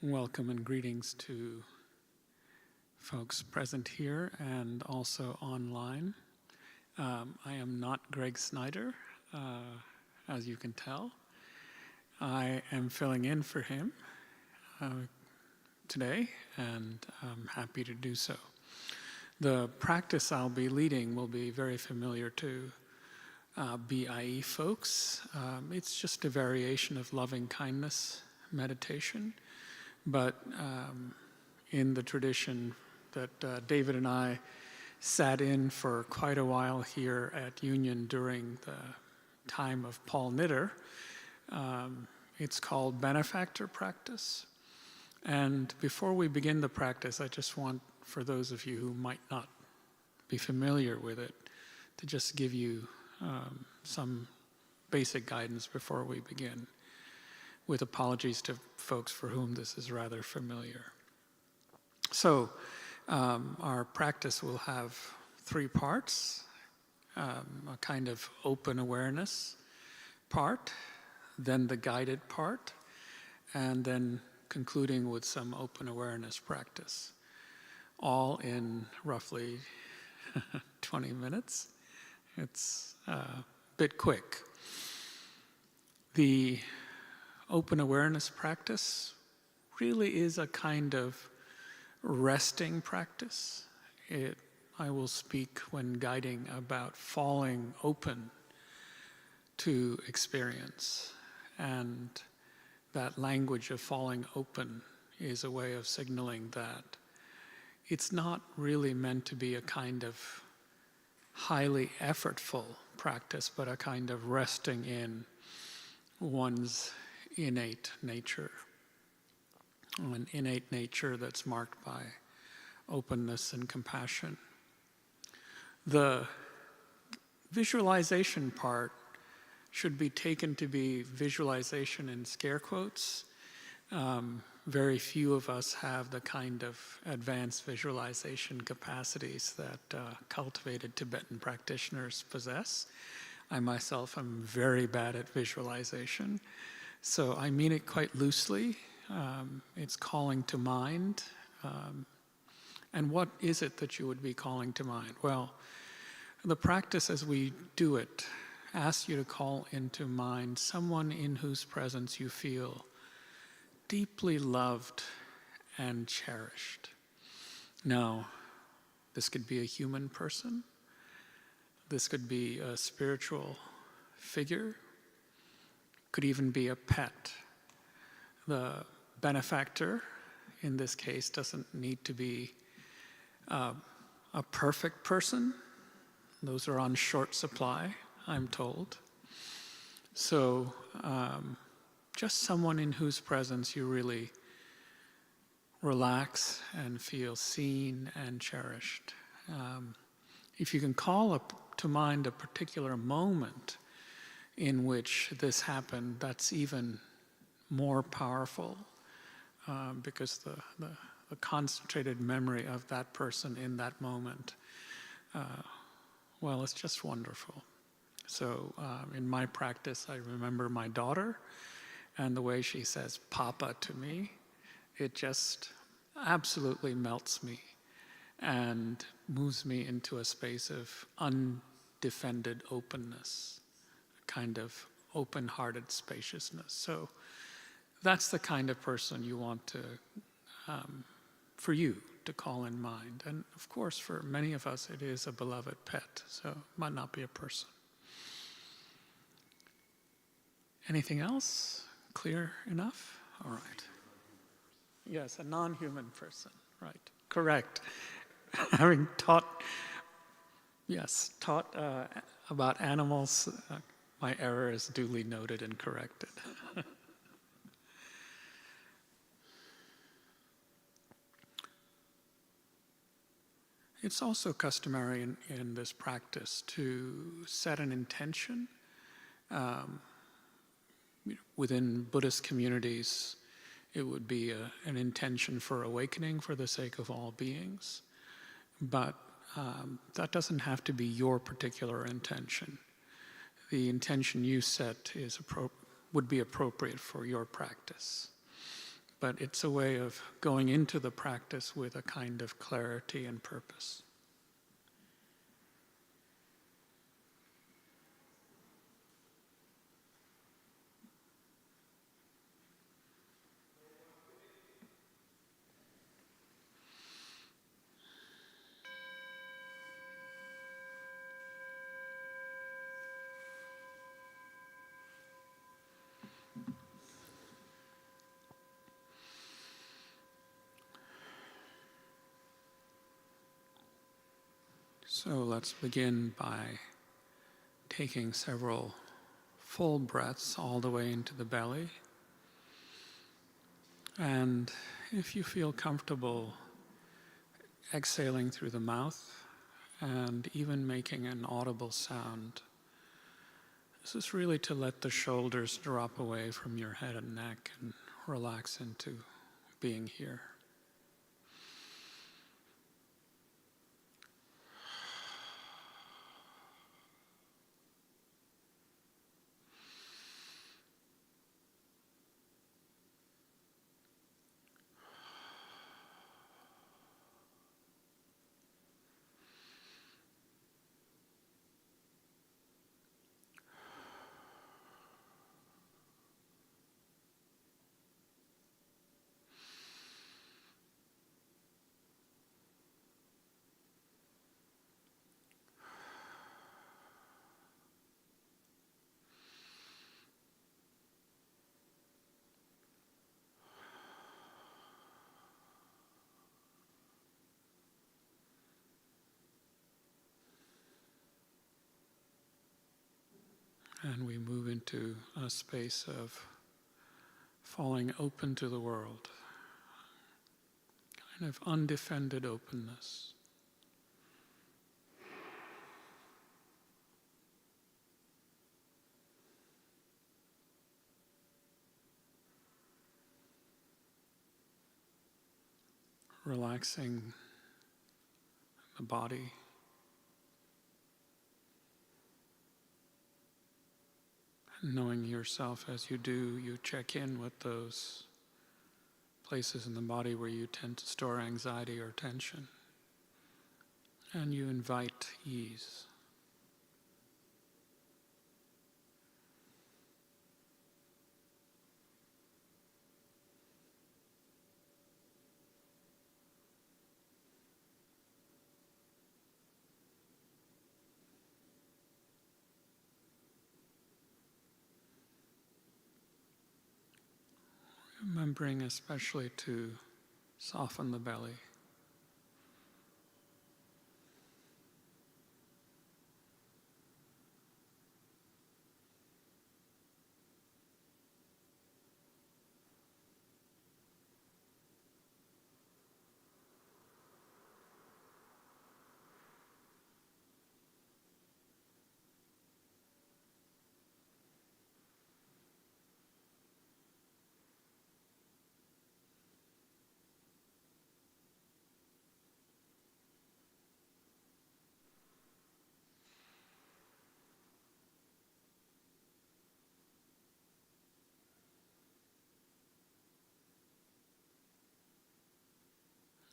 Welcome and greetings to folks present here and also online. I am not Greg Snyder, as you can tell. I am filling in for him today, and I'm happy to do so. The practice I'll be leading will be very familiar to BIE folks. It's just a variation of loving kindness meditation, but in the tradition that David and I sat in for quite a while here at Union during the time of Paul Knitter, it's called benefactor practice. And before we begin the practice, I just want, for those of you who might not be familiar with it, to just give you some basic guidance before we begin, with apologies to folks for whom this is rather familiar. So our practice will have three parts: a kind of open awareness part, then the guided part, and then concluding with some open awareness practice, all in roughly 20 minutes. It's a bit quick. The open awareness practice really is a kind of resting practice. I will speak when guiding about falling open to experience. And that language of falling open is a way of signaling that it's not really meant to be a kind of highly effortful practice, but a kind of resting in one's innate nature. An innate nature that's marked by openness and compassion. The visualization part should be taken to be visualization in scare quotes. Very few of us have the kind of advanced visualization capacities that cultivated Tibetan practitioners possess. I myself am very bad at visualization, so I mean it quite loosely. It's calling to mind. And what is it that you would be calling to mind? Well, the practice as we do it asks you to call into mind someone in whose presence you feel deeply loved and cherished. Now, this could be a human person. This could be a spiritual figure. Could even be a pet. The benefactor, in this case, doesn't need to be a perfect person. Those are on short supply, I'm told. So just someone in whose presence you really relax and feel seen and cherished. If you can call up to mind a particular moment in which this happened, that's even more powerful, because the concentrated memory of that person in that moment, well, it's just wonderful. So in my practice, I remember my daughter and the way she says "Papa" to me. It just absolutely melts me and moves me into a space of undefended openness, a kind of open-hearted spaciousness. So that's the kind of person you want to, for you to call in mind. And of course, for many of us, it is a beloved pet, so it might not be a person. Anything else? Clear enough? All right. Yes, a non-human person, right. Correct. Having taught about animals, my error is duly noted and corrected. It's also customary in this practice to set an intention. Within Buddhist communities, it would be an intention for awakening for the sake of all beings. But that doesn't have to be your particular intention. The intention you set would be appropriate for your practice. but it's a way of going into the practice with a kind of clarity and purpose. So let's begin by taking several full breaths all the way into the belly. And if you feel comfortable exhaling through the mouth and even making an audible sound, this is really to let the shoulders drop away from your head and neck and relax into being here. And we move into a space of falling open to the world, kind of undefended openness. Relaxing the body. Knowing yourself as you do, you check in with those places in the body where you tend to store anxiety or tension. And you invite ease. Remembering especially to soften the belly.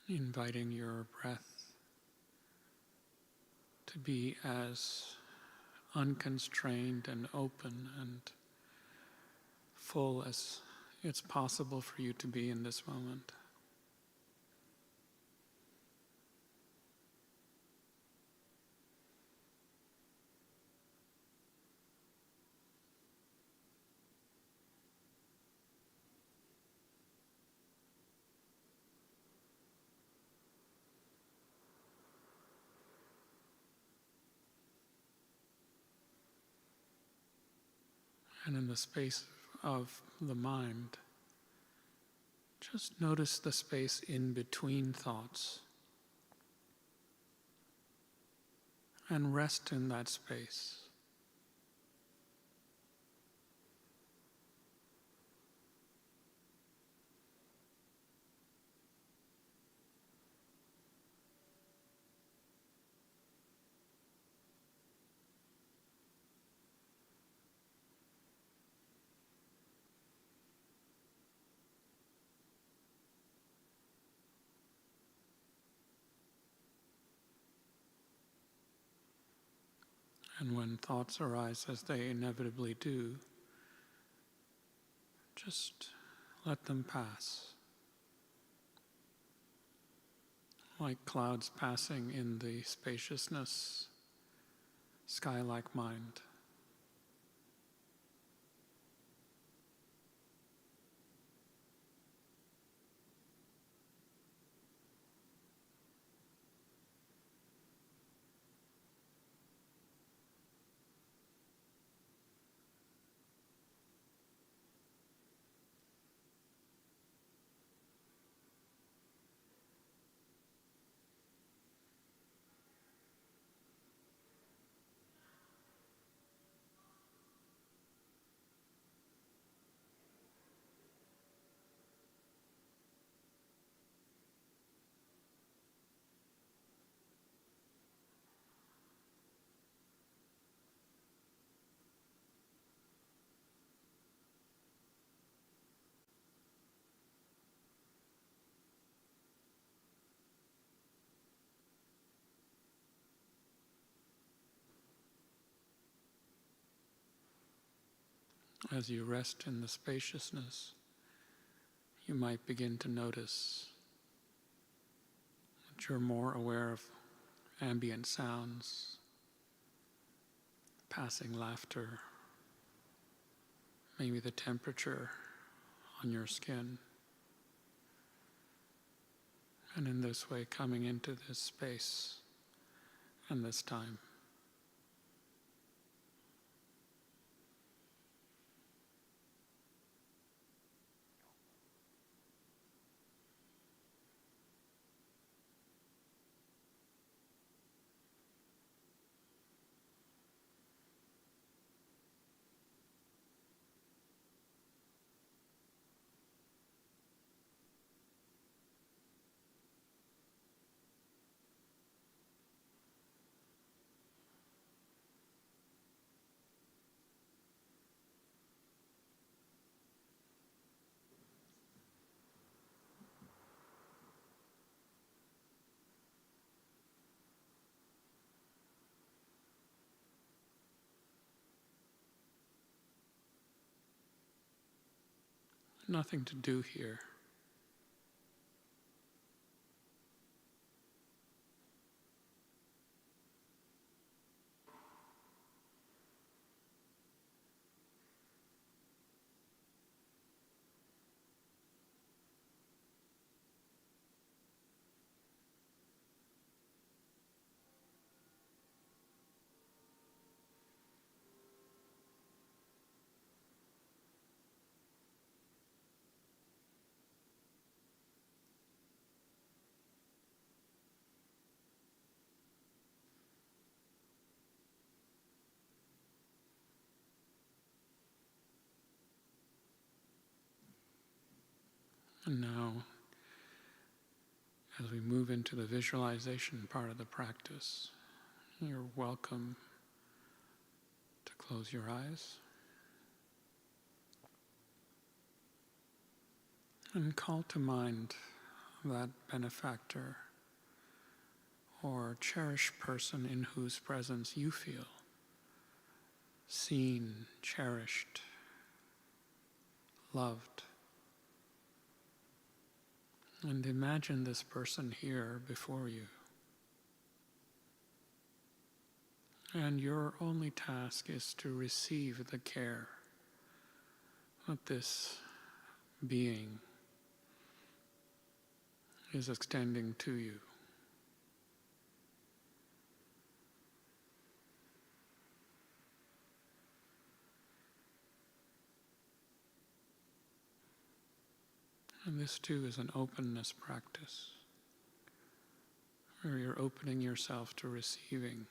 Inviting your breath to be as unconstrained and open and full as it's possible for you to be in this moment. And in the space of the mind, just notice the space in between thoughts and rest in that space. And when thoughts arise, as they inevitably do, just let them pass, like clouds passing in the spaciousness, sky-like mind. As you rest in the spaciousness, you might begin to notice that you're more aware of ambient sounds, passing laughter, maybe the temperature on your skin. And in this way, coming into this space and this time. Nothing to do here. And now, as we move into the visualization part of the practice, you're welcome to close your eyes and call to mind that benefactor or cherished person in whose presence you feel seen, cherished, loved. And imagine this person here before you. And your only task is to receive the care that this being is extending to you. And this too is an openness practice, where you're opening yourself to receiving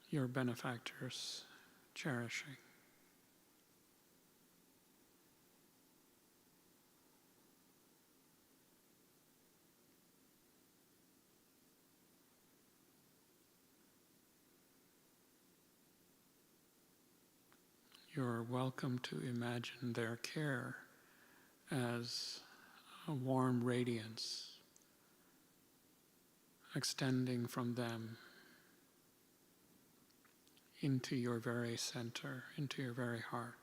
your benefactor's cherishing. You're welcome to imagine their care as a warm radiance extending from them into your very center, into your very heart.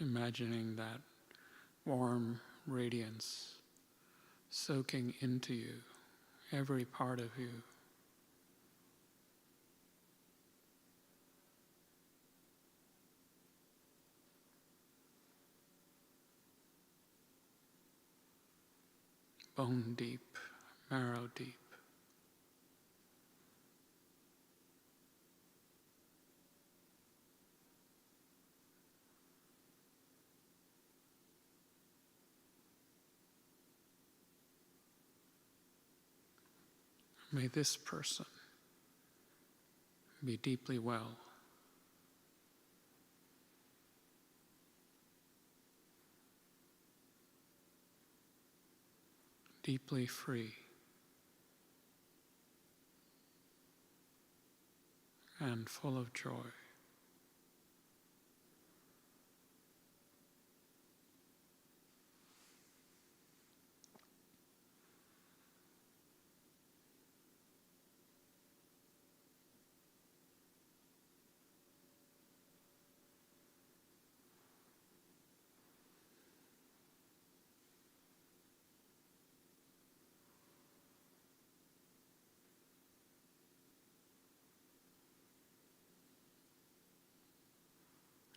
Imagining that warm radiance soaking into you, every part of you. Bone deep, marrow deep. May this person be deeply well, deeply free, and full of joy.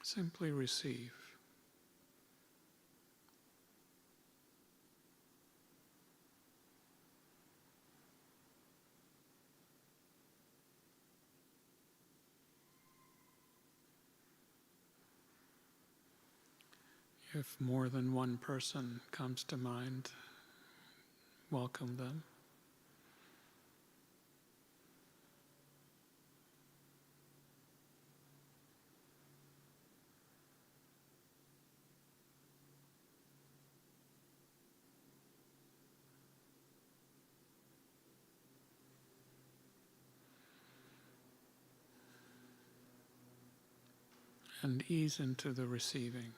Simply receive. If more than one person comes to mind, welcome them. And ease into the receiving.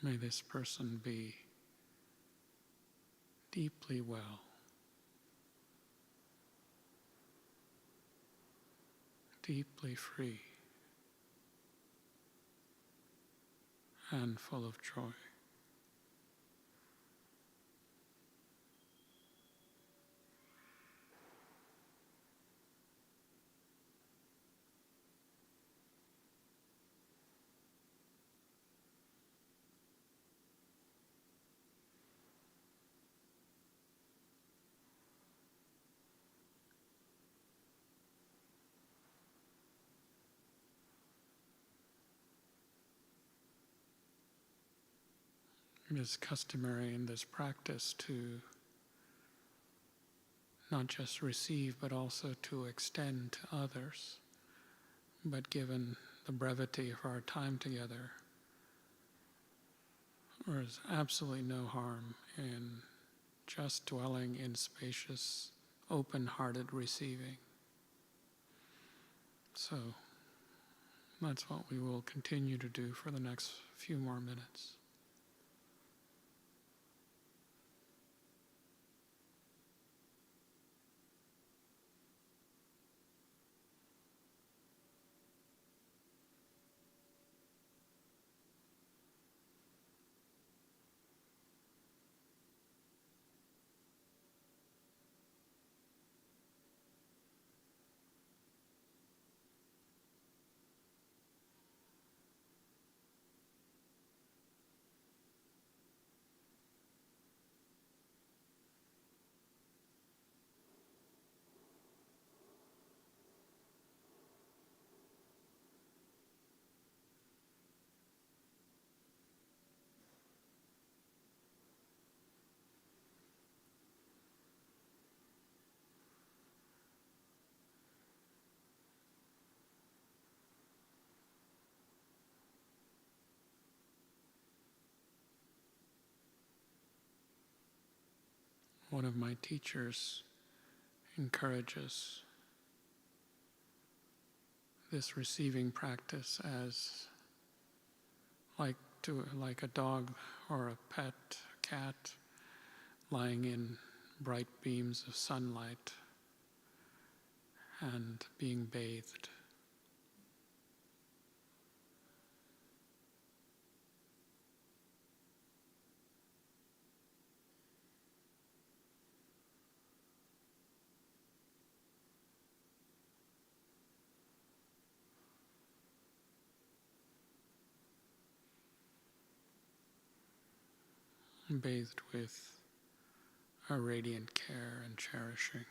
May this person be deeply well, deeply free, and full of joy. It is customary in this practice to not just receive, but also to extend to others. But given the brevity of our time together, there is absolutely no harm in just dwelling in spacious, open-hearted receiving. So that's what we will continue to do for the next few more minutes. one of my teachers encourages this receiving practice as like a dog or a pet cat lying in bright beams of sunlight and being bathed. Bathed with a radiant care and cherishing.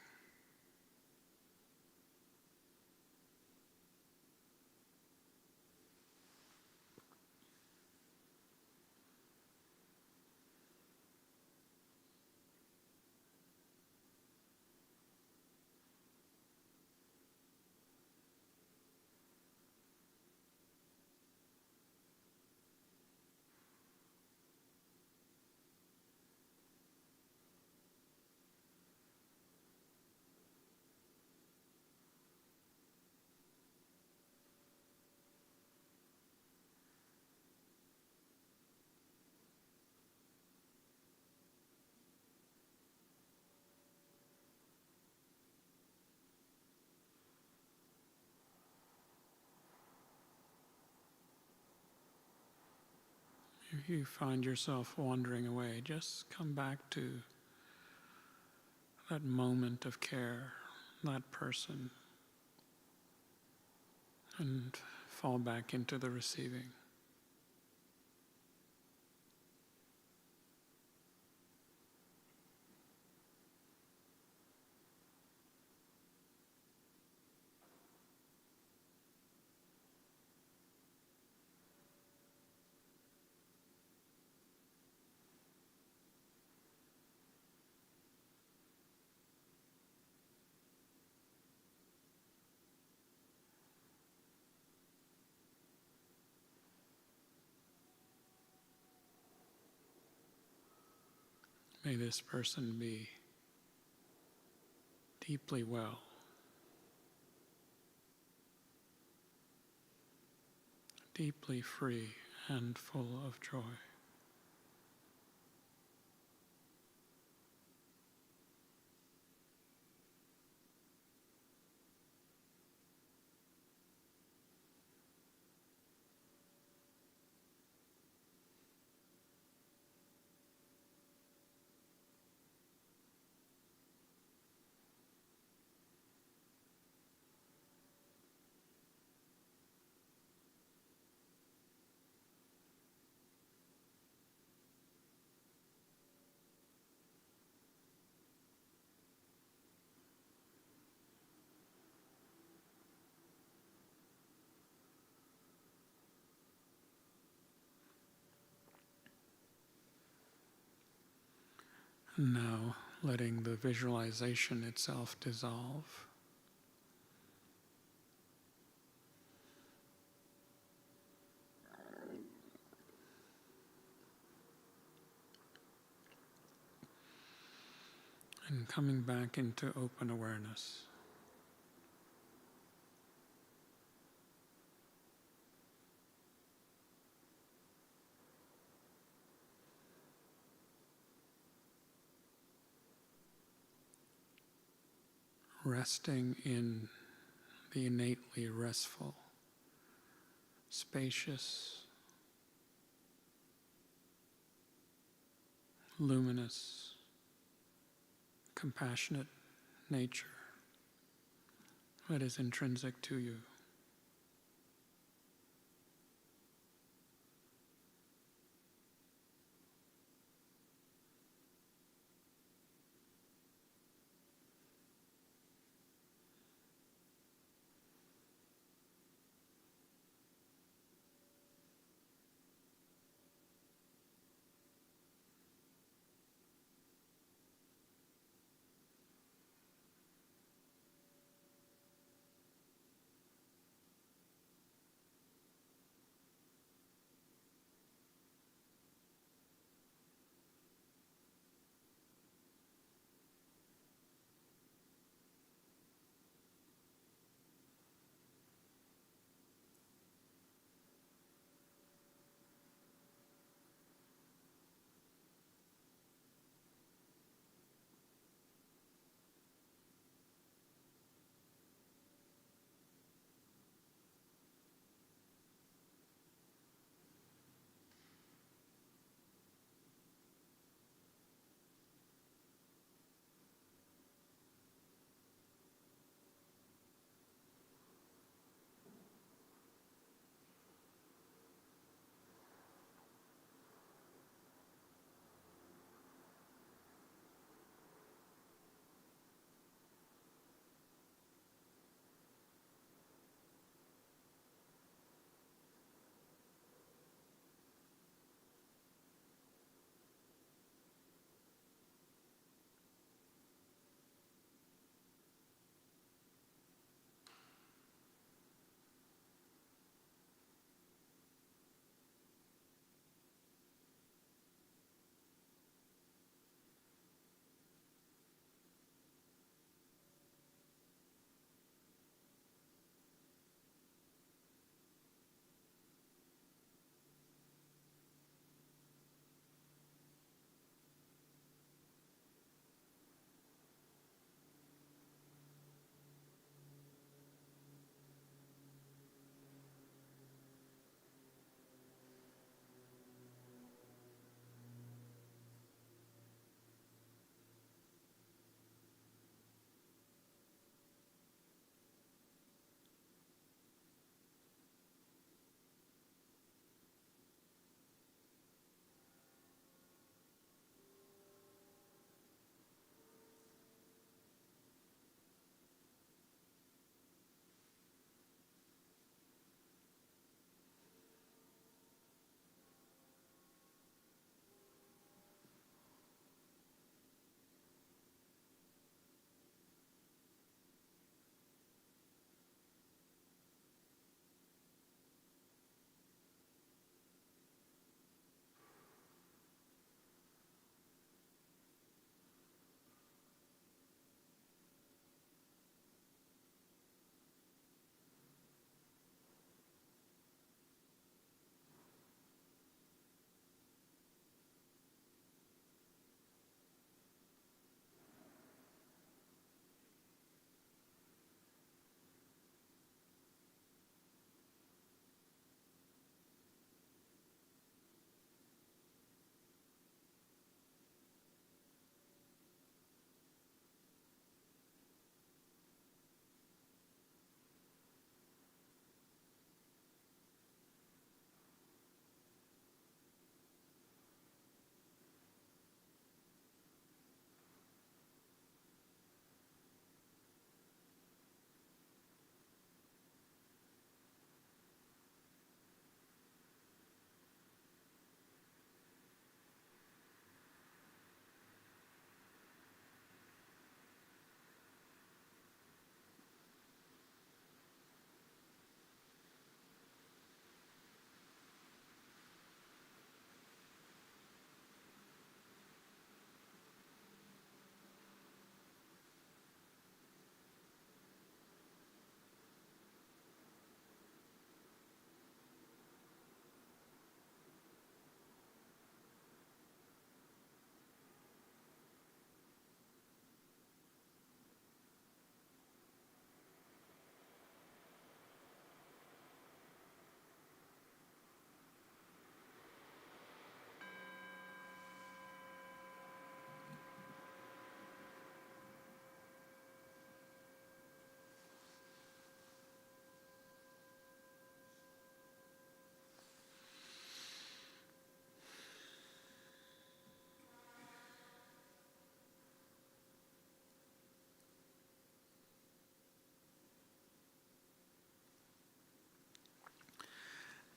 If you find yourself wandering away, just come back to that moment of care, that person, and fall back into the receiving. May this person be deeply well, deeply free and full of joy. And now letting the visualization itself dissolve. And coming back into open awareness. Resting in the innately restful, spacious, luminous, compassionate nature that is intrinsic to you.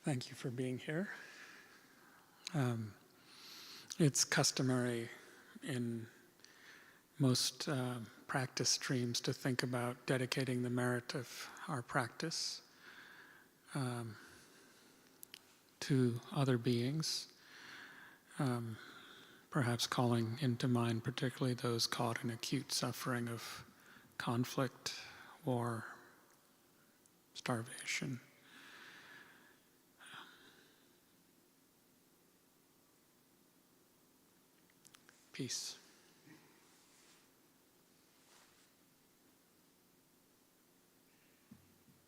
Thank you for being here. It's customary in most practice streams to think about dedicating the merit of our practice to other beings, perhaps calling into mind particularly those caught in acute suffering of conflict, war, starvation. Peace.